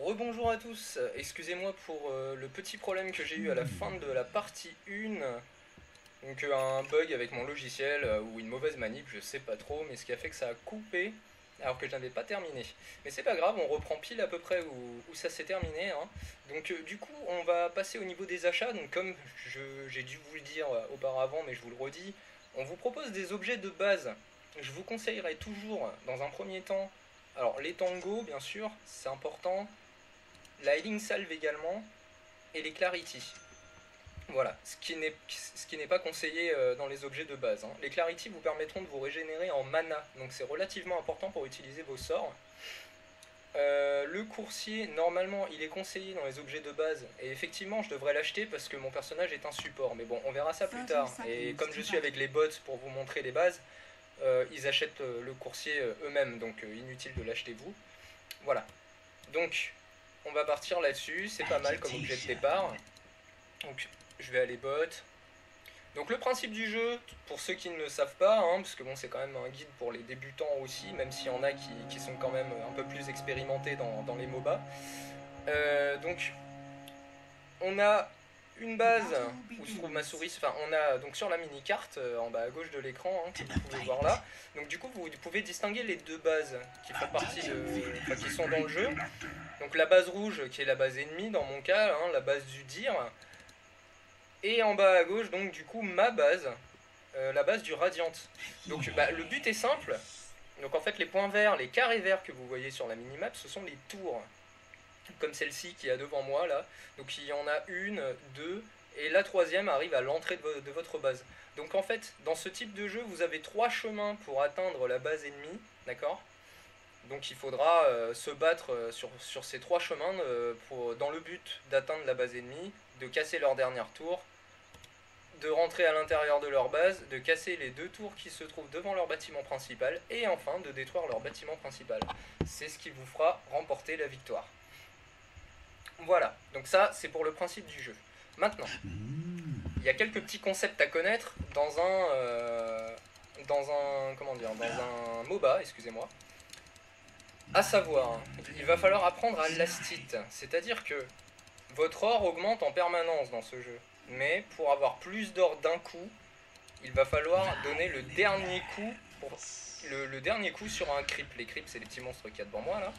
Rebonjour à tous, excusez-moi pour le petit problème que j'ai eu à la fin de la partie 1. Donc un bug avec mon logiciel ou une mauvaise manip, je sais pas trop, mais ce qui a fait que ça a coupé alors que je n'avais pas terminé. Mais c'est pas grave, on reprend pile à peu près où ça s'est terminé, hein. Donc du coup on va passer au niveau des achats. Donc comme j'ai dû vous le dire auparavant, mais je vous le redis, on vous propose des objets de base. Je vous conseillerais toujours dans un premier temps, alors les tangos bien sûr, c'est important, la Healing Salve également, et les Clarity. Voilà, ce qui n'est pas conseillé dans les objets de base, hein. Les Clarity vous permettront de vous régénérer en mana, donc c'est relativement important pour utiliser vos sorts. Le coursier, normalement, il est conseillé dans les objets de base, et effectivement, je devrais l'acheter parce que mon personnage est un support, mais bon, on verra ça plus tard. Et comme je suis avec les bots pour vous montrer les bases, ils achètent le coursier eux-mêmes, donc inutile de l'acheter vous. Voilà, donc on va partir là-dessus, c'est pas mal comme objet de départ. Donc je vais aller bot. Donc le principe du jeu, pour ceux qui ne le savent pas, hein, parce que bon c'est quand même un guide pour les débutants aussi, même s'il y en a qui sont quand même un peu plus expérimentés dans les MOBA. Donc on a une base où se trouve ma souris, enfin on a donc sur la mini-carte en bas à gauche de l'écran, hein, que vous pouvez voir là. Donc du coup vous pouvez distinguer les deux bases qui font partie qui sont dans le jeu. Donc la base rouge qui est la base ennemie dans mon cas, hein, la base du dire. Et en bas à gauche, donc du coup, ma base, la base du Radiant. Donc le but est simple. Donc en fait, les points verts, les carrés verts que vous voyez sur la minimap, ce sont les tours. Comme celle-ci qui est devant moi là. Donc il y en a une, deux, et la troisième arrive à l'entrée de votre base. Donc en fait, dans ce type de jeu, vous avez 3 chemins pour atteindre la base ennemie, d'accord ? Donc il faudra se battre sur ces 3 chemins dans le but d'atteindre la base ennemie, de casser leur dernière tour, de rentrer à l'intérieur de leur base, de casser les 2 tours qui se trouvent devant leur bâtiment principal, et enfin de détruire leur bâtiment principal. C'est ce qui vous fera remporter la victoire. Voilà, donc ça c'est pour le principe du jeu. Maintenant, il y a quelques petits concepts à connaître dans un MOBA, excusez-moi. À savoir, il va falloir apprendre à l'astite, c'est-à-dire que votre or augmente en permanence dans ce jeu. Mais pour avoir plus d'or d'un coup, il va falloir donner le dernier coup le dernier coup sur un creep. Les creeps, c'est les petits monstres qu'il y a devant moi là.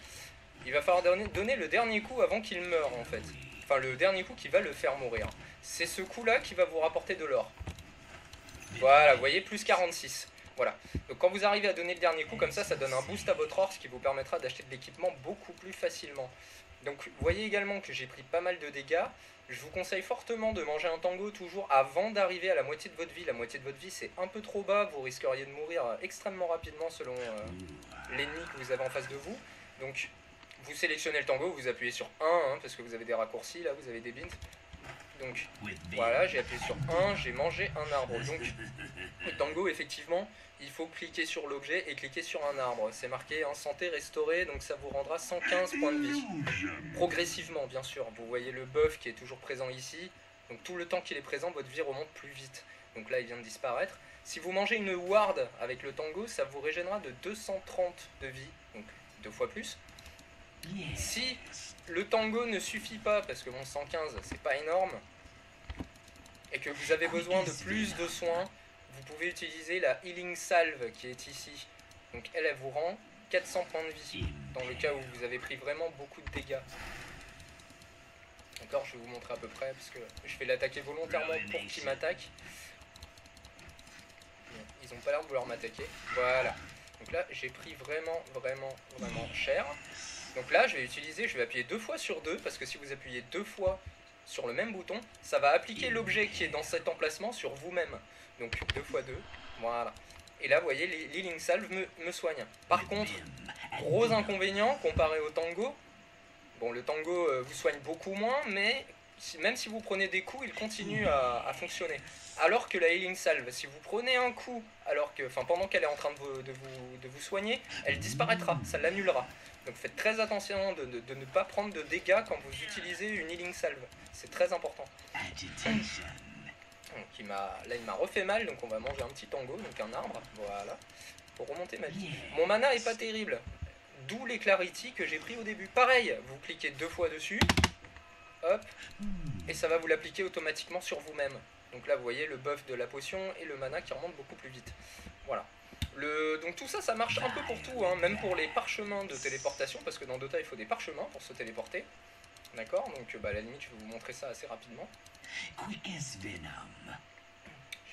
Il va falloir donner le dernier coup avant qu'il meure en fait. Enfin, le dernier coup qui va le faire mourir. C'est ce coup là qui va vous rapporter de l'or. Voilà, vous voyez, plus 46. Voilà. Donc quand vous arrivez à donner le dernier coup comme ça, ça donne un boost à votre or, ce qui vous permettra d'acheter de l'équipement beaucoup plus facilement. Donc vous voyez également que j'ai pris pas mal de dégâts. Je vous conseille fortement de manger un tango toujours avant d'arriver à la moitié de votre vie. La moitié de votre vie c'est un peu trop bas, vous risqueriez de mourir extrêmement rapidement selon l'ennemi que vous avez en face de vous. Donc vous sélectionnez le tango, vous appuyez sur 1 hein, parce que vous avez des raccourcis là, vous avez des bins. Donc voilà, j'ai appuyé sur 1, j'ai mangé un arbre. Donc le tango effectivement, il faut cliquer sur l'objet et cliquer sur un arbre. C'est marqué en santé restaurée, donc ça vous rendra 115 points de vie. Progressivement bien sûr, vous voyez le buff qui est toujours présent ici. Donc tout le temps qu'il est présent, votre vie remonte plus vite. Donc là il vient de disparaître. Si vous mangez une ward avec le tango, ça vous régénérera de 230 de vie, donc 2 fois plus. Si le tango ne suffit pas, parce que mon 115 c'est pas énorme, et que vous avez besoin de plus de soins, vous pouvez utiliser la Healing Salve qui est ici. Donc elle vous rend 400 points de vie, dans le cas où vous avez pris vraiment beaucoup de dégâts. D'accord, je vais vous montrer à peu près, parce que je vais l'attaquer volontairement pour qu'il m'attaque. Ils ont pas l'air de vouloir m'attaquer. Voilà. Donc là, j'ai pris vraiment cher. Donc là, je vais appuyer 2 fois sur 2, parce que si vous appuyez 2 fois sur le même bouton, ça va appliquer l'objet qui est dans cet emplacement sur vous-même. Donc 2 fois 2, voilà. Et là, vous voyez, l'Healing Salve me soigne. Par contre, gros inconvénient comparé au tango. Bon, le tango vous soigne beaucoup moins, mais même si vous prenez des coups, il continue à fonctionner. Alors que la Healing Salve, si vous prenez un coup, pendant qu'elle est en train de vous soigner, elle disparaîtra, ça l'annulera. Donc faites très attention de ne pas prendre de dégâts quand vous utilisez une Healing Salve. C'est très important. Donc là il m'a refait mal, donc on va manger un petit tango, donc un arbre, voilà, pour remonter ma vie. Mon mana est pas terrible. D'où les clarity que j'ai pris au début. Pareil, vous cliquez 2 fois dessus, hop, et ça va vous l'appliquer automatiquement sur vous-même. Donc là, vous voyez le buff de la potion et le mana qui remonte beaucoup plus vite. Voilà. Donc tout ça, ça marche un peu pour tout, hein, même pour les parchemins de téléportation, parce que dans Dota, il faut des parchemins pour se téléporter. D'accord, donc à la limite, je vais vous montrer ça assez rapidement. Je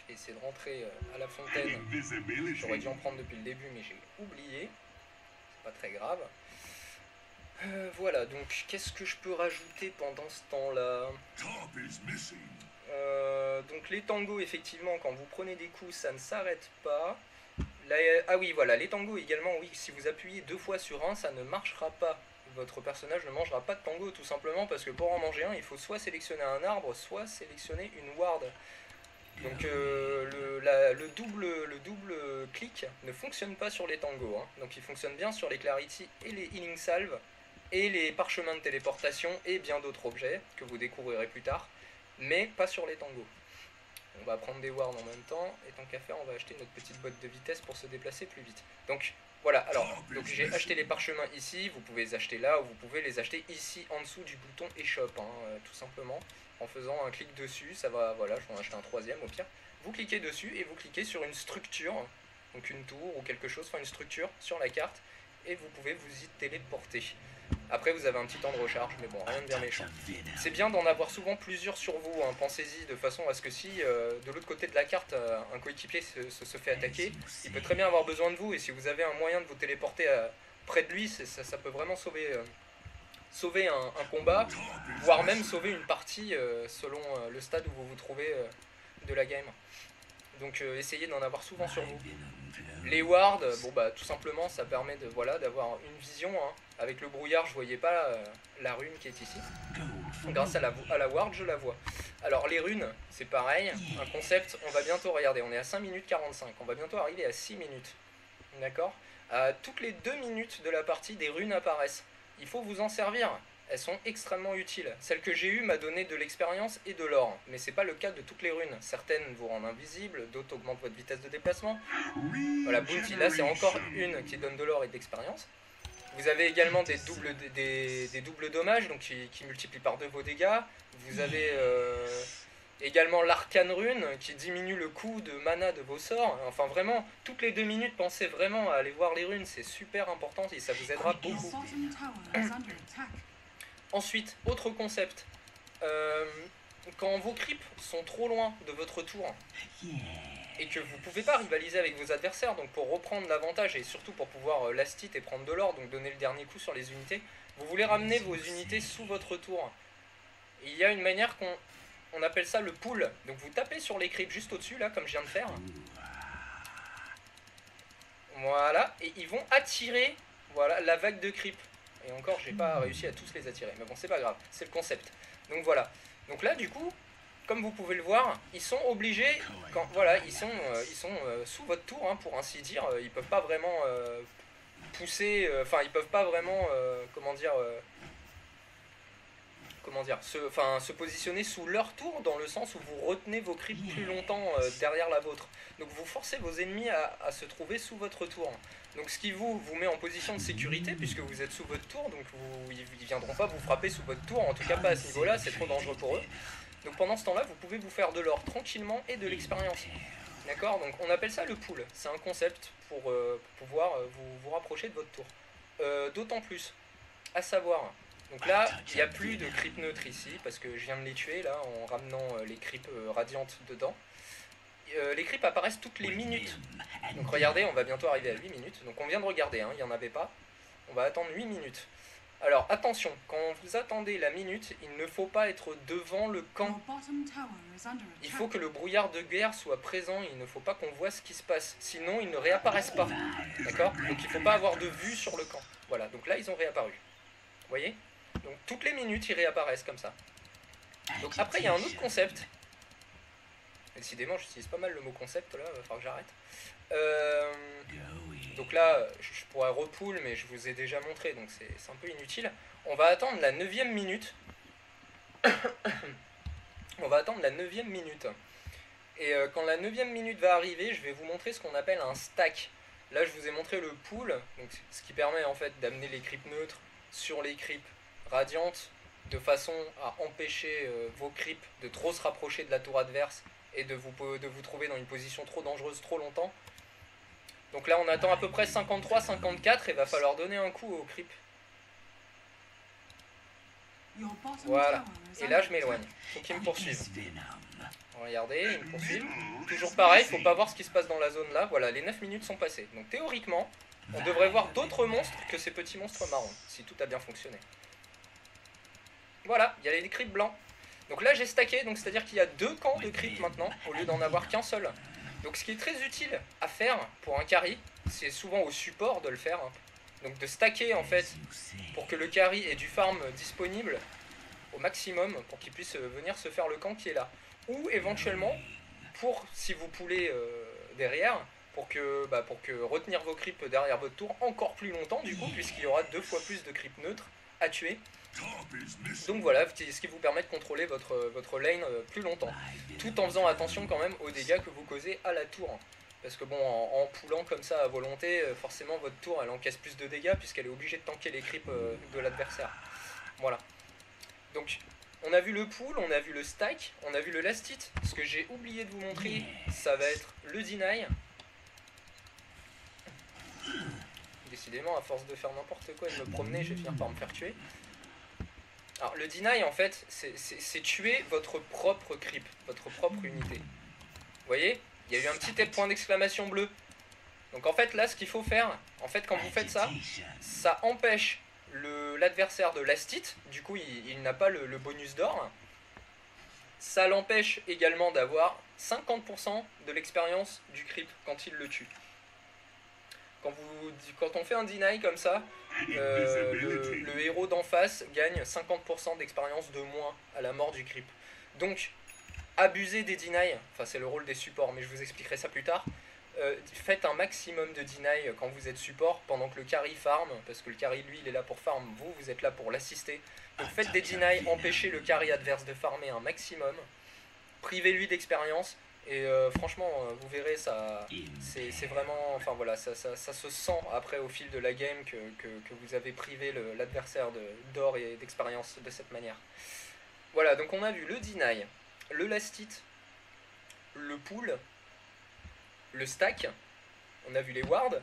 vais essayer de rentrer à la fontaine. J'aurais dû en prendre depuis le début, mais j'ai oublié. C'est pas très grave. Voilà, donc qu'est-ce que je peux rajouter pendant ce temps-là? Donc les tangos, effectivement, quand vous prenez des coups, ça ne s'arrête pas. Là, ah oui, voilà, les tangos également, oui, si vous appuyez 2 fois sur un, ça ne marchera pas. Votre personnage ne mangera pas de tango, tout simplement parce que pour en manger un, il faut soit sélectionner un arbre, soit sélectionner une ward. Donc le double clic ne fonctionne pas sur les tangos, hein. Donc il fonctionne bien sur les clarity et les healing salves, et les parchemins de téléportation, et bien d'autres objets que vous découvrirez plus tard, mais pas sur les tangos. On va prendre des wards en même temps, et tant qu'à faire, on va acheter notre petite botte de vitesse pour se déplacer plus vite. Donc voilà, alors j'ai acheté les parchemins ici, vous pouvez les acheter là, ou vous pouvez les acheter ici en dessous du bouton eShop, hein, tout simplement. En faisant un clic dessus, ça va, voilà, je vais en acheter un troisième au pire. Vous cliquez dessus et vous cliquez sur une structure, donc une tour ou quelque chose, enfin une structure sur la carte, et vous pouvez vous y téléporter. Après vous avez un petit temps de recharge, mais bon, rien de bien méchant. C'est bien d'en avoir souvent plusieurs sur vous, hein. Pensez-y de façon à ce que si de l'autre côté de la carte un coéquipier se fait attaquer, il peut très bien avoir besoin de vous, et si vous avez un moyen de vous téléporter près de lui, ça peut vraiment sauver un combat, voire même sauver une partie selon le stade où vous vous trouvez de la game. Donc essayez d'en avoir souvent sur vous. Les wards, bon bah tout simplement ça permet de voilà d'avoir une vision, hein. Avec le brouillard je voyais pas la rune qui est ici. Grâce à la ward je la vois. Alors les runes c'est pareil, un concept, on va bientôt regarder, on est à 5 minutes 45, on va bientôt arriver à 6 minutes. D'accord. Toutes les 2 minutes de la partie des runes apparaissent. Il faut vous en servir, elles sont extrêmement utiles. Celle que j'ai eue m'a donné de l'expérience et de l'or, mais c'est pas le cas de toutes les runes. Certaines vous rendent invisible, d'autres augmentent votre vitesse de déplacement. Voilà, Bounty, là c'est encore une qui donne de l'or et de l'expérience. Vous avez également des doubles dommages, donc qui multiplient par 2 vos dégâts. Vous avez également l'arcane rune qui diminue le coût de mana de vos sorts. Enfin vraiment, toutes les 2 minutes, pensez vraiment à aller voir les runes, c'est super important et ça vous aidera beaucoup. Ensuite, autre concept, quand vos creeps sont trop loin de votre tour et que vous ne pouvez pas rivaliser avec vos adversaires, donc pour reprendre l'avantage et surtout pour pouvoir last hit et prendre de l'or, donc donner le dernier coup sur les unités, vous voulez ramener vos unités sous votre tour. Et il y a une manière on appelle ça le pull, donc vous tapez sur les creeps juste au-dessus là comme je viens de faire. Voilà, et ils vont attirer voilà, la vague de creep. Et encore, j'ai pas réussi à tous les attirer. Mais bon, c'est pas grave, c'est le concept. Donc voilà. Donc là, du coup, comme vous pouvez le voir, ils sont obligés, voilà, ils sont sous votre tour, hein, pour ainsi dire. Ils peuvent pas vraiment pousser, enfin, ils peuvent pas vraiment, se positionner sous leur tour, dans le sens où vous retenez vos creeps plus longtemps derrière la vôtre. Donc vous forcez vos ennemis à se trouver sous votre tour. Donc ce qui vous met en position de sécurité, puisque vous êtes sous votre tour, donc ils ne viendront pas vous frapper sous votre tour, en tout cas pas à ce niveau-là, c'est trop dangereux pour eux. Donc pendant ce temps-là, vous pouvez vous faire de l'or tranquillement et de l'expérience. D'accord. Donc on appelle ça le pull, c'est un concept pour pouvoir vous rapprocher de votre tour. D'autant plus, à savoir... Donc là, il n'y a plus de creep neutre ici, parce que je viens de les tuer là, en ramenant les creeps radiantes dedans. Les creeps apparaissent toutes les minutes. Donc regardez, on va bientôt arriver à 8 minutes. Donc on vient de regarder, hein, il n'y en avait pas. On va attendre 8 minutes. Alors attention, quand vous attendez la minute, il ne faut pas être devant le camp. Il faut que le brouillard de guerre soit présent, il ne faut pas qu'on voit ce qui se passe. Sinon, ils ne réapparaissent pas. D'accord. Donc il ne faut pas avoir de vue sur le camp. Voilà, donc là, ils ont réapparu. Vous voyez? Donc toutes les minutes, ils réapparaissent comme ça. Donc après, il y a un autre concept. Décidément, j'utilise pas mal le mot concept, là, il va falloir que j'arrête. Donc là, je pourrais repull, mais je vous ai déjà montré, donc c'est un peu inutile. On va attendre la 9e minute. On va attendre la 9e minute. Et quand la 9e minute va arriver, je vais vous montrer ce qu'on appelle un stack. Là je vous ai montré le pool, donc ce qui permet en fait d'amener les creeps neutres sur les creeps radiantes, de façon à empêcher vos creeps de trop se rapprocher de la tour adverse et de vous trouver dans une position trop dangereuse trop longtemps. Donc là on attend à peu près 53-54 et va falloir donner un coup au creep. Voilà, et là je m'éloigne, faut qu'ils me poursuivent. Regardez, ils me poursuivent. Toujours pareil, faut pas voir ce qui se passe dans la zone là. Voilà, les 9 minutes sont passées. Donc théoriquement, on devrait voir d'autres monstres que ces petits monstres marrons, si tout a bien fonctionné. Voilà, il y a les creeps blancs. Donc là j'ai stacké, donc c'est-à-dire qu'il y a 2 camps de creeps maintenant, au lieu d'en avoir qu'un seul. Donc ce qui est très utile à faire pour un carry, c'est souvent au support de le faire. Donc de stacker en fait, pour que le carry ait du farm disponible au maximum, pour qu'il puisse venir se faire le camp qui est là. Ou éventuellement, pour, si vous poulez derrière, pour que retenir vos creeps derrière votre tour encore plus longtemps du coup, puisqu'il y aura 2 fois plus de creeps neutres à tuer. Donc voilà, ce qui vous permet de contrôler votre lane plus longtemps, tout en faisant attention quand même aux dégâts que vous causez à la tour. Parce que bon, en poulant comme ça à volonté, forcément votre tour elle encaisse plus de dégâts puisqu'elle est obligée de tanker les creeps de l'adversaire. Voilà. Donc on a vu le pool, on a vu le stack, on a vu le last hit. Ce que j'ai oublié de vous montrer, ça va être le deny. Décidément, à force de faire n'importe quoi et de me promener, je vais finir par me faire tuer. Alors le deny en fait, c'est tuer votre propre creep, votre propre unité. Vous voyez, il y a eu un petit point d'exclamation bleu. Donc en fait là ce qu'il faut faire, en fait quand vous faites ça, ça empêche l'adversaire de last hit, du coup il n'a pas le bonus d'or. Ça l'empêche également d'avoir 50% de l'expérience du creep quand il le tue. Quand on fait un deny comme ça, le héros d'en face gagne 50% d'expérience de moins à la mort du creep. Donc, abusez des deny, enfin c'est le rôle des supports, mais je vous expliquerai ça plus tard. Faites un maximum de deny quand vous êtes support, pendant que le carry farm, parce que le carry lui il est là pour farm, vous êtes là pour l'assister. Donc faites des deny, empêchez le carry adverse de farmer un maximum, privez-lui d'expérience. Et franchement, vous verrez, c'est vraiment, enfin voilà, ça se sent après au fil de la game que vous avez privé l'adversaire d'or et d'expérience de cette manière. Voilà, donc on a vu le deny, le last hit, le pool, le stack, on a vu les wards.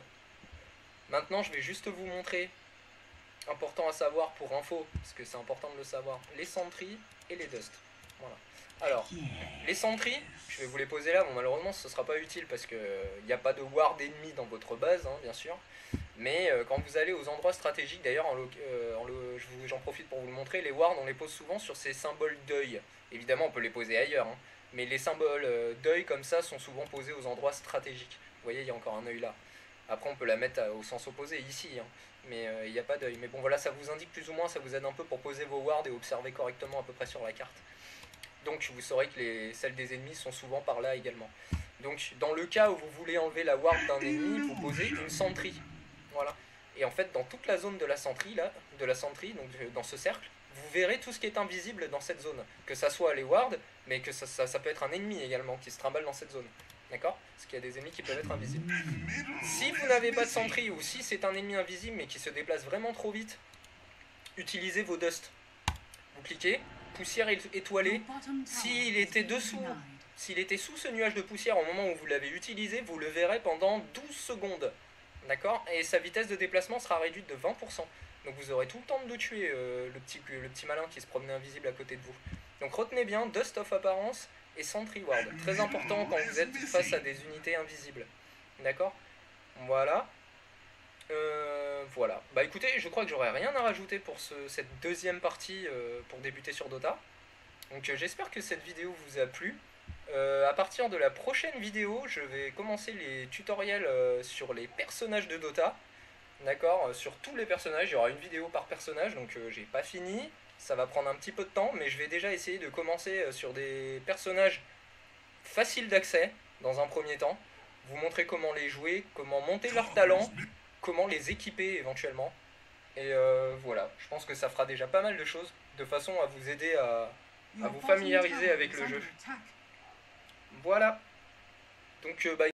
Maintenant, je vais juste vous montrer, important à savoir pour info, parce que c'est important de le savoir, les sentries et les dust. Voilà. Alors, les sentries, je vais vous les poser là. Bon, malheureusement, ce ne sera pas utile parce qu'il n'y a pas de ward ennemi dans votre base, hein, bien sûr. Mais quand vous allez aux endroits stratégiques, d'ailleurs, j'en profite pour vous le montrer, les wards, on les pose souvent sur ces symboles d'œil. Évidemment, on peut les poser ailleurs, hein, mais les symboles d'œil comme ça sont souvent posés aux endroits stratégiques. Vous voyez, il y a encore un œil là. Après, on peut la mettre au sens opposé, ici, hein, mais il n'y a pas d'œil. Mais bon, voilà, ça vous indique plus ou moins, ça vous aide un peu pour poser vos wards et observer correctement à peu près sur la carte. Donc vous saurez que celles des ennemis sont souvent par là également. Donc dans le cas où vous voulez enlever la ward d'un ennemi, vous posez une sentry. Voilà. Et en fait dans toute la zone de la sentry, donc dans ce cercle, vous verrez tout ce qui est invisible dans cette zone. Que ça soit les wards, mais que ça peut être un ennemi également qui se trimballe dans cette zone. D'accord? Parce qu'il y a des ennemis qui peuvent être invisibles. Si vous n'avez pas de sentry, ou si c'est un ennemi invisible mais qui se déplace vraiment trop vite, utilisez vos dust. Vous cliquez, poussière étoilée, s'il était sous ce nuage de poussière au moment où vous l'avez utilisé, vous le verrez pendant 12 secondes. D'accord? Et sa vitesse de déplacement sera réduite de 20%. Donc vous aurez tout le temps de tuer le petit malin qui se promenait invisible à côté de vous. Donc retenez bien, Dust of Apparence et Sentry Ward. Très important quand vous êtes face à des unités invisibles. D'accord? Voilà. Voilà. Bah écoutez, je crois que j'aurais rien à rajouter pour cette deuxième partie pour débuter sur Dota. Donc j'espère que cette vidéo vous a plu. À partir de la prochaine vidéo, je vais commencer les tutoriels sur les personnages de Dota. D'accord, sur tous les personnages, il y aura une vidéo par personnage, donc j'ai pas fini. Ça va prendre un petit peu de temps, mais je vais déjà essayer de commencer sur des personnages faciles d'accès dans un premier temps. Vous montrer comment les jouer, comment monter leur talent, comment les équiper éventuellement. Et voilà, je pense que ça fera déjà pas mal de choses, de façon à vous aider à vous familiariser avec le jeu. Voilà. Donc bah